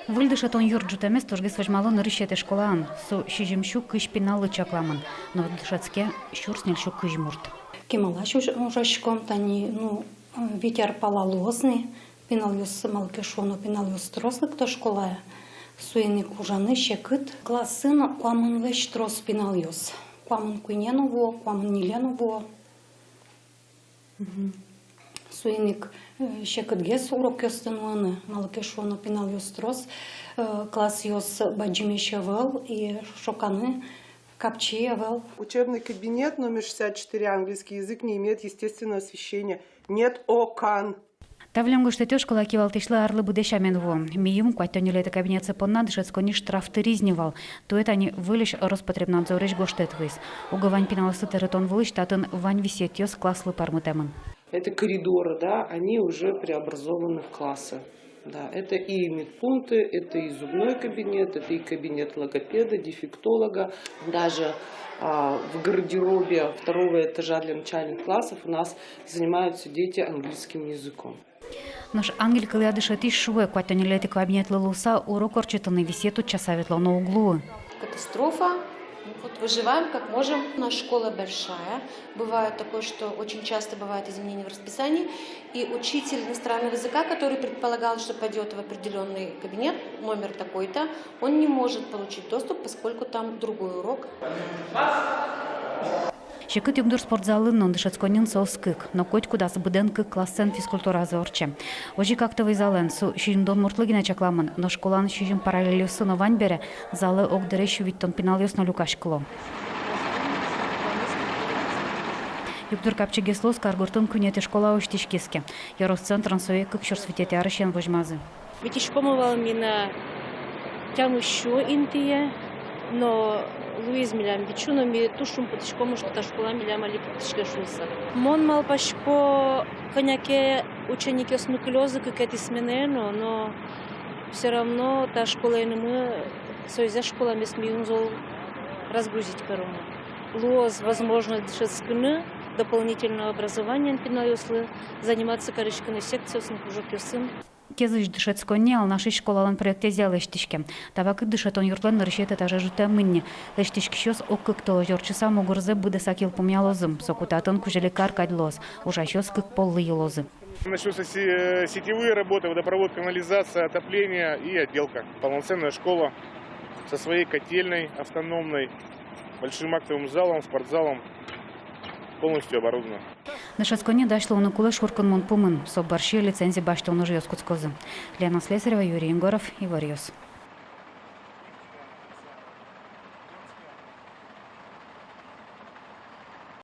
Выльдыша тон юрджутамес тожги сважмало нырыщете школаан. Со шижимшу кыш пиналы чакламан. Но дышацке шурснельшу кыш мурт. Кемалаш ужашком тани, ветер палалозный, пинал юс малкешону, пинал юс трослык то школая. Суеник ужаны щекыт. Классын куамын вещ трос пинал юс. Куамын куйнену во, куамын нелену во. Суеник щекытгес урок ёстынуаны, малкешону пинал юс трос. Класс юс баджимещевал и шоканы. Капчиевал. Учебный кабинет номер 64, английский язык, не имеет естественного освещения. Нет окон. Тавлям штатёж школа кивалтышлы арлы будешамен во. Миюм кваттёнюлеты кабинет цепонна дышецкони штрафты ризневал. То это они вылиш Роспотребнадзорыш гоштетвыс. Уговань пиналысы территон вылиш татын вань висетёс класслы пармутемын. Это коридоры, да, они уже преобразованы в классы. Да, это и медпункты, это и зубной кабинет, это и кабинет логопеда, дефектолога. Даже в гардеробе второго этажа для начальных классов у нас занимаются дети английским языком. Наш ангел калядыша ты швы кваттёнюлеты кабинет лылуса урок орчитаны висету часаветло на углу. Катастрофа. Вот выживаем как можем. Наша школа большая. Бывает такое, что очень часто бывают изменения в расписании. И учитель иностранного языка, который предполагал, что пойдет в определенный кабинет, номер такой-то, он не может получить доступ, поскольку там другой урок. Щекыт югдур спортзалын он дышецконин соскык, но коть куда сбыденкы классен физкультура зорче. Ожи как-то зален су шижимдон муртлыгина чакламын, но школан шижим параллелюсы на ваньбере, залы ок дырещу виттон пиналюс на люкашкло. Югдур капчегеслос каргуртун күнети школа уштишкиске. Ярос-центран соe кыкшур светети арышен вожмазы. Витишкомовал мина тямущу интие, но Луиз милям бичуно ми тушум потишкому, что та школа милям али потишкешуса. Мон мал пашко коняке ученики с нуклеозы какие-то сменено, но все равно та школа и мы союзя школами смеюнзол разгрузить корону. Луоз возможно дышескны дополнительное образование пинаюслы, заниматься коричкиной секцией с нукужокюсын. Кезыш дышецконе ал наши школалан проекте зял эштишке. Табакы дышетон юртлан нырышет этажа жута мынне. Эштишкищос оккыктоо жорчыса могурзе быды сакил помялозым. Сокутатын кужелекар кадлоз. Ужащос кык поллы елозы. Начнутся сетевые работы, водопровод, канализация, отопление и отделка. Полноценная школа со своей котельной автономной, большим актовым залом, спортзалом. Полностью оборудовано. Дышецконе дошло на кулы шуркан мон пумын. Со борщи лицензии башты он уже ёскутскозы. Лена Слесарева, Юрий Егоров, Иварьёс.